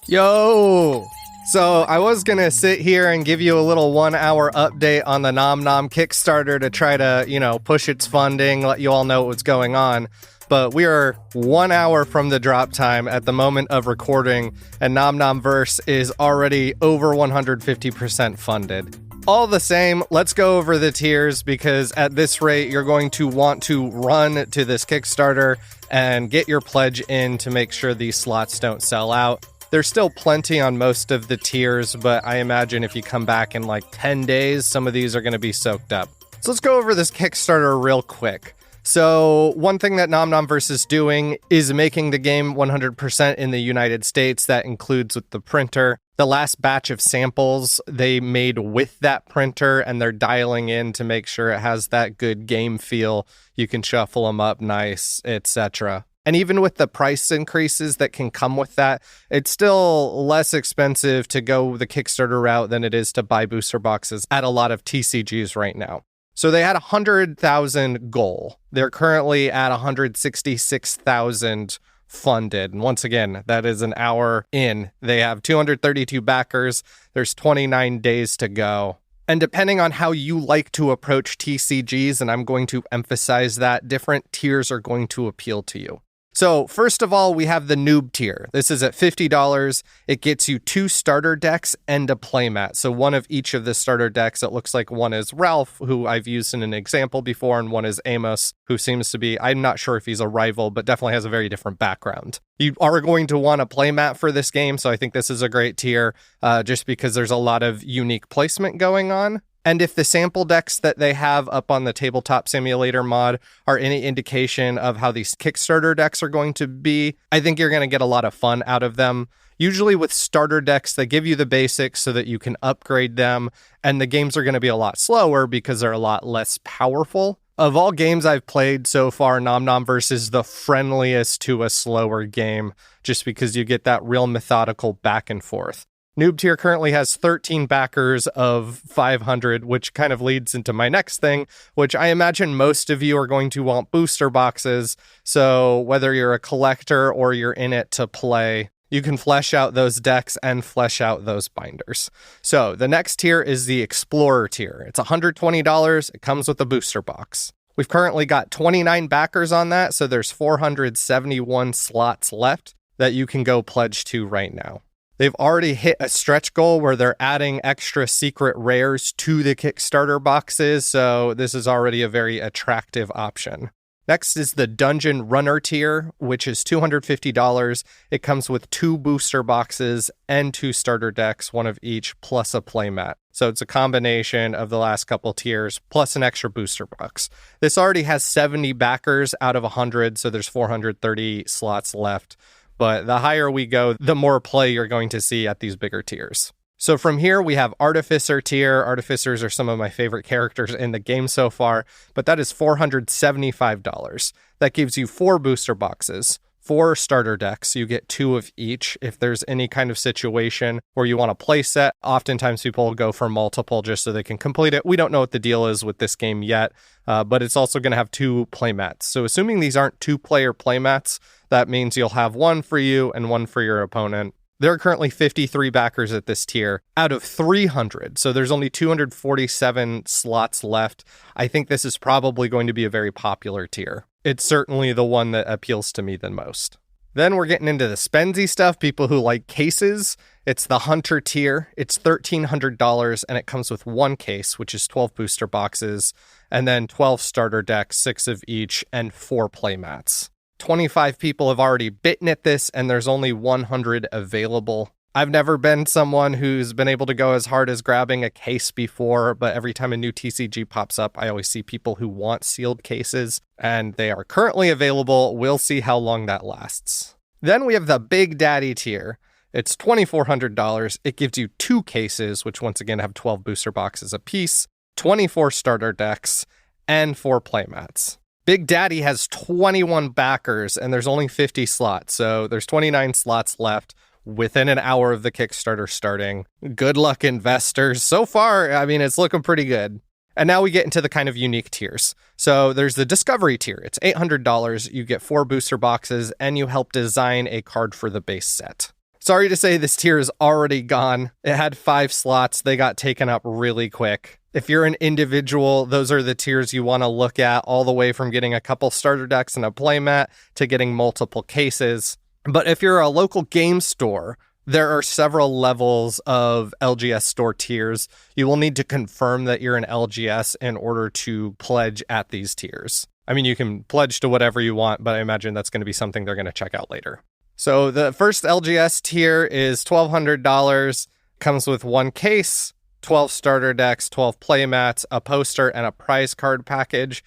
Yo! So I was going to sit here and give you a little 1 hour update on the NomNom Kickstarter to try to, push its funding, let you all know what's going on. But we are 1 hour from the drop time at the moment of recording, and NomNom Verse is already over 150% funded. All the same, let's go over the tiers, because at this rate, you're going to want to run to this Kickstarter and get your pledge in to make sure these slots don't sell out. There's still plenty on most of the tiers, but I imagine if you come back in like 10 days, some of these are going to be soaked up. So let's go over this Kickstarter real quick. So one thing that NomNom Verse is doing is making the game 100% in the United States. That includes with the printer. The last batch of samples they made with that printer, and they're dialing in to make sure it has that good game feel. You can shuffle them up nice, etc. And even with the price increases that can come with that, it's still less expensive to go the Kickstarter route than it is to buy booster boxes at a lot of TCGs right now. So they had a 100,000 goal. They're currently at 166,000 funded. And once again, that is an hour in. They have 232 backers. There's 29 days to go. And depending on how you like to approach TCGs, and I'm going to emphasize that, different tiers are going to appeal to you. So first of all, we have the noob tier. This is at $50. It gets you 2 starter decks and a playmat. So one of each of the starter decks, it looks like one is Ralph, who I've used in an example before, and one is Amos, who seems to be, I'm not sure if he's a rival, but definitely has a very different background. You are going to want a playmat for this game, so I think this is a great tier, just because there's a lot of unique placement going on. And if the sample decks that they have up on the Tabletop Simulator mod are any indication of how these Kickstarter decks are going to be, I think you're going to get a lot of fun out of them. Usually with starter decks, they give you the basics so that you can upgrade them, and the games are going to be a lot slower because they're a lot less powerful. Of all games I've played so far, NomNom Verse is the friendliest to a slower game, just because you get that real methodical back and forth. Noob tier currently has 13 backers of 500, which kind of leads into my next thing, which I imagine most of you are going to want booster boxes. So whether you're a collector or you're in it to play, you can flesh out those decks and flesh out those binders. So the next tier is the Explorer tier. It's $120. It comes with a booster box. We've currently got 29 backers on that, so there's 471 slots left that you can go pledge to right now. They've already hit a stretch goal where they're adding extra secret rares to the Kickstarter boxes, so this is already a very attractive option. Next is the Dungeon Runner tier, which is $250. It comes with 2 booster boxes and 2 starter decks, one of each, plus a playmat. So it's a combination of the last couple tiers, plus an extra booster box. This already has 70 backers out of 100, so there's 430 slots left. But the higher we go, the more play you're going to see at these bigger tiers. So from here, we have Artificer tier. Artificers are some of my favorite characters in the game so far, but that is $475. That gives you 4 booster boxes, 4 starter decks. You get 2 of each. If there's any kind of situation where you want to play set, oftentimes people will go for multiple just so they can complete it. We don't know what the deal is with this game yet, but it's also going to have 2 playmats. So assuming these aren't 2-player playmats, that means you'll have 1 for you and 1 for your opponent. There are currently 53 backers at this tier out of 300, so there's only 247 slots left. I think this is probably going to be a very popular tier. It's certainly the one that appeals to me the most. Then we're getting into the spendy stuff, people who like cases. It's the Hunter tier. It's $1,300, and it comes with 1 case, which is 12 booster boxes, and then 12 starter decks, 6 of each, and 4 playmats. 25 people have already bitten at this, and there's only 100 available. I've never been someone who's been able to go as hard as grabbing a case before, but every time a new TCG pops up, I always see people who want sealed cases, and they are currently available. We'll see how long that lasts. Then we have the Big Daddy tier. It's $2,400. It gives you 2 cases, which once again have 12 booster boxes apiece, 24 starter decks, and 4 playmats. Big Daddy has 21 backers, and there's only 50 slots, so there's 29 slots left within an hour of the Kickstarter starting. Good luck, investors. So far, I mean, it's looking pretty good. And now we get into the kind of unique tiers. So there's the Discovery tier. It's $800. You get 4 booster boxes, and you help design a card for the base set. Sorry to say this tier is already gone. It had 5 slots. They got taken up really quick. If you're an individual, those are the tiers you want to look at, all the way from getting a couple starter decks and a playmat to getting multiple cases. But if you're a local game store, there are several levels of LGS store tiers. You will need to confirm that you're an LGS in order to pledge at these tiers. I mean, you can pledge to whatever you want, but I imagine that's going to be something they're going to check out later. So the first LGS tier is $1,200, comes with 1 case, 12 starter decks, 12 playmats, a poster, and a prize card package.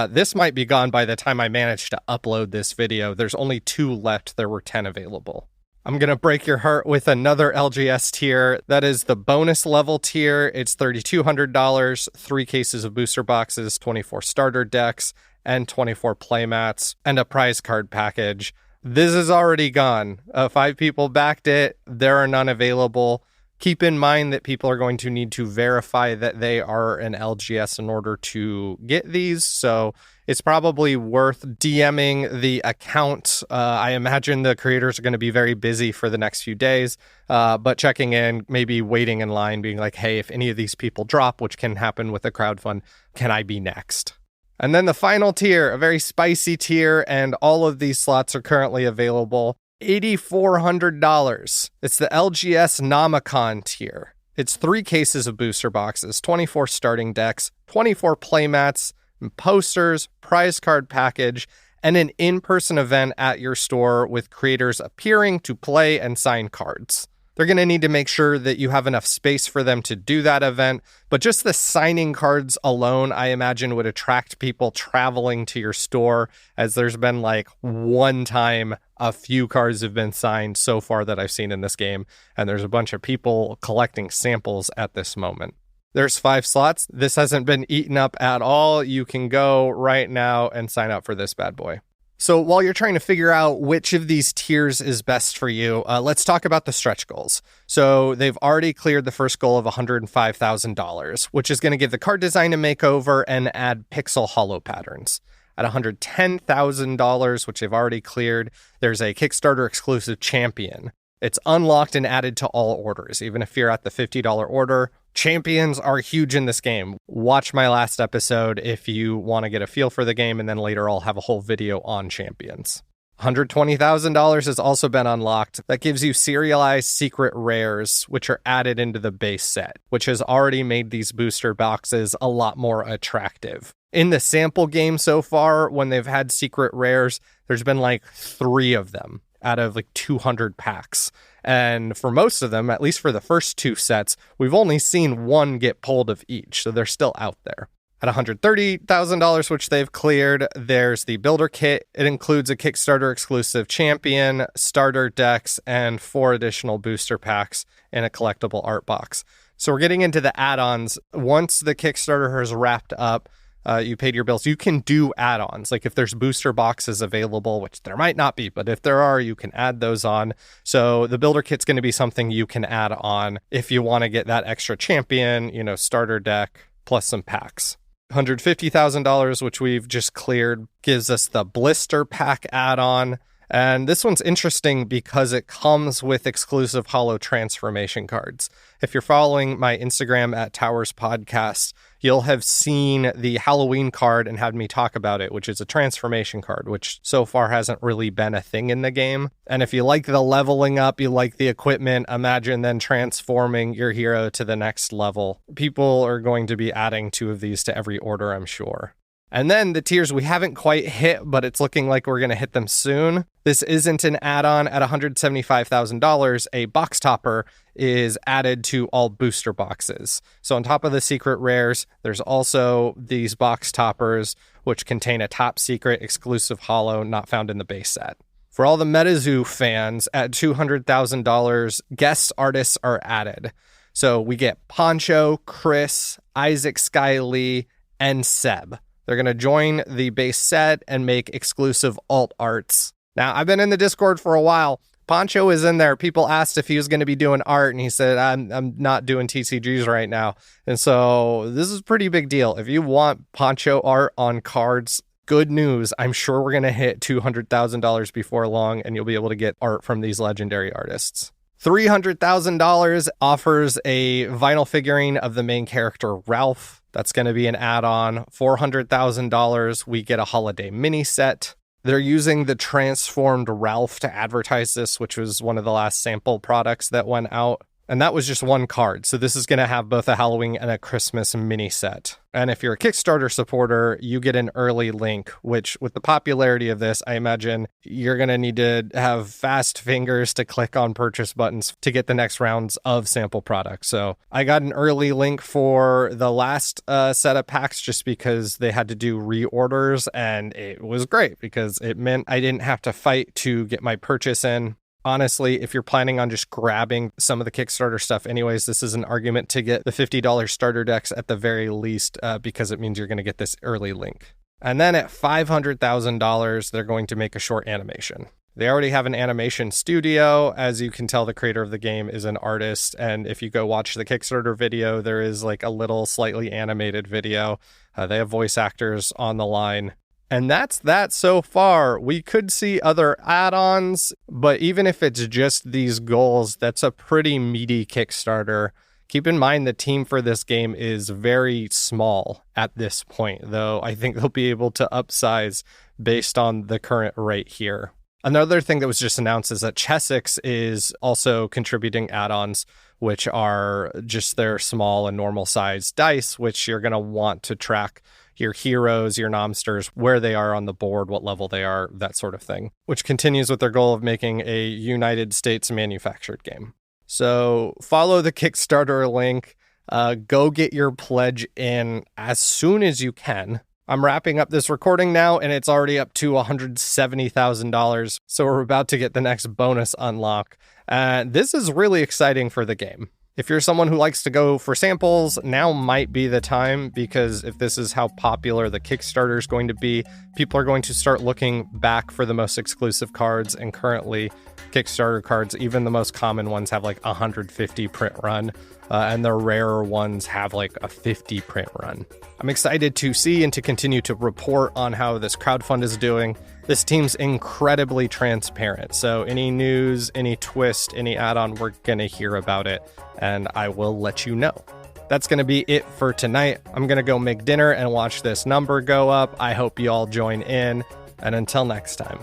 This might be gone by the time I manage to upload this video. There's only 2 left. There were 10 available. I'm going to break your heart with another LGS tier. That is the bonus level tier. It's $3,200, 3 cases of booster boxes, 24 starter decks, and 24 playmats, and a prize card package. This is already gone. 5 people backed it. There are none available. Keep in mind that people are going to need to verify that they are an LGS in order to get these. So it's probably worth DMing the account. I imagine the creators are going to be very busy for the next few days, but checking in, maybe waiting in line, being like, hey, if any of these people drop, which can happen with a crowdfund, can I be next? And then the final tier, a very spicy tier, and all of these slots are currently available. $8,400. It's the LGS Nomicon tier. It's 3 cases of booster boxes, 24 starting decks, 24 playmats, posters, prize card package, and an in-person event at your store with creators appearing to play and sign cards. They're going to need to make sure that you have enough space for them to do that event, but just the signing cards alone, I imagine, would attract people traveling to your store, as there's been like one time a few cards have been signed so far that I've seen in this game, and there's a bunch of people collecting samples at this moment. There's 5 slots. This hasn't been eaten up at all. You can go right now and sign up for this bad boy. So while you're trying to figure out which of these tiers is best for you, let's talk about the stretch goals. So they've already cleared the first goal of $105,000, which is going to give the card design a makeover and add pixel holo patterns. At $110,000, which they've already cleared, there's a Kickstarter exclusive champion. It's unlocked and added to all orders. Even if you're at the $50 order, champions are huge in this game. Watch my last episode if you want to get a feel for the game, and then later I'll have a whole video on champions. $120,000 has also been unlocked. That gives you serialized secret rares, which are added into the base set, which has already made these booster boxes a lot more attractive. In the sample game so far, when they've had secret rares, there's been like 3 of them out of like 200 packs. And for most of them, at least for the first 2 sets, we've only seen 1 get pulled of each, so they're still out there. At $130,000, which they've cleared, there's the builder kit. It includes a Kickstarter exclusive champion, starter decks, and 4 additional booster packs in a collectible art box. So we're getting into the add-ons. Once the Kickstarter has wrapped up, you paid your bills, you can do add-ons. Like if there's booster boxes available, which there might not be, but if there are, you can add those on. So the builder kit's going to be something you can add on if you want to get that extra champion, starter deck, plus some packs. $150,000, which we've just cleared, gives us the blister pack add-on. And this one's interesting because it comes with exclusive holo transformation cards. If you're following my Instagram at Towers Podcast, you'll have seen the Halloween card and had me talk about it, which is a transformation card, which so far hasn't really been a thing in the game. And if you like the leveling up, you like the equipment, imagine then transforming your hero to the next level. People are going to be adding 2 of these to every order, I'm sure. And then the tiers we haven't quite hit, but it's looking like we're going to hit them soon. This isn't an add-on. At $175,000, a box topper is added to all booster boxes. So on top of the secret rares, there's also these box toppers, which contain a top secret exclusive holo not found in the base set. For all the MetaZoo fans, at $200,000, guest artists are added. So we get Poncho, Chris, Isaac Sky Lee, and Seb. They're going to join the base set and make exclusive alt arts. Now, I've been in the Discord for a while. Poncho is in there. People asked if he was going to be doing art, and he said, I'm not doing TCGs right now. And so this is a pretty big deal. If you want Poncho art on cards, good news. I'm sure we're going to hit $200,000 before long, and you'll be able to get art from these legendary artists. $300,000 offers a vinyl figurine of the main character, Ralph. That's going to be an add-on. $400,000, we get a holiday mini set. They're using the transformed Ralph to advertise this, which was one of the last sample products that went out. And that was just one card. So this is going to have both a Halloween and a Christmas mini set. And if you're a Kickstarter supporter, you get an early link, which with the popularity of this, I imagine you're going to need to have fast fingers to click on purchase buttons to get the next rounds of sample products. So I got an early link for the last set of packs just because they had to do reorders. And it was great because it meant I didn't have to fight to get my purchase in. Honestly, if you're planning on just grabbing some of the Kickstarter stuff anyways, this is an argument to get the $50 starter decks at the very least, because it means you're going to get this early link. And then at $500,000, they're going to make a short animation. They already have an animation studio. As you can tell, the creator of the game is an artist. And if you go watch the Kickstarter video, there is like a little slightly animated video. They have voice actors on the line. And that's that so far. We could see other add-ons, but even if it's just these goals, that's a pretty meaty Kickstarter. Keep in mind the team for this game is very small at this point, though I think they'll be able to upsize based on the current rate here. Another thing that was just announced is that Chessex is also contributing add-ons, which are just their small and normal size dice, which you're going to want to track your heroes, your nomsters, where they are on the board, what level they are, that sort of thing, which continues with their goal of making a United States manufactured game. So follow the Kickstarter link, go get your pledge in as soon as you can. I'm wrapping up this recording now, and it's already up to $170,000, so we're about to get the next bonus unlock. This is really exciting for the game. If you're someone who likes to go for samples, now might be the time, because if this is how popular the Kickstarter is going to be, people are going to start looking back for the most exclusive cards, and currently Kickstarter cards, even the most common ones, have like 150 print run, and the rarer ones have like a 50 print run. I'm excited to see and to continue to report on how this crowdfund is doing. This team's incredibly transparent, so any news, any twist, any add-on, we're going to hear about it, and I will let you know. That's going to be it for tonight. I'm going to go make dinner and watch this number go up. I hope you all join in, and until next time.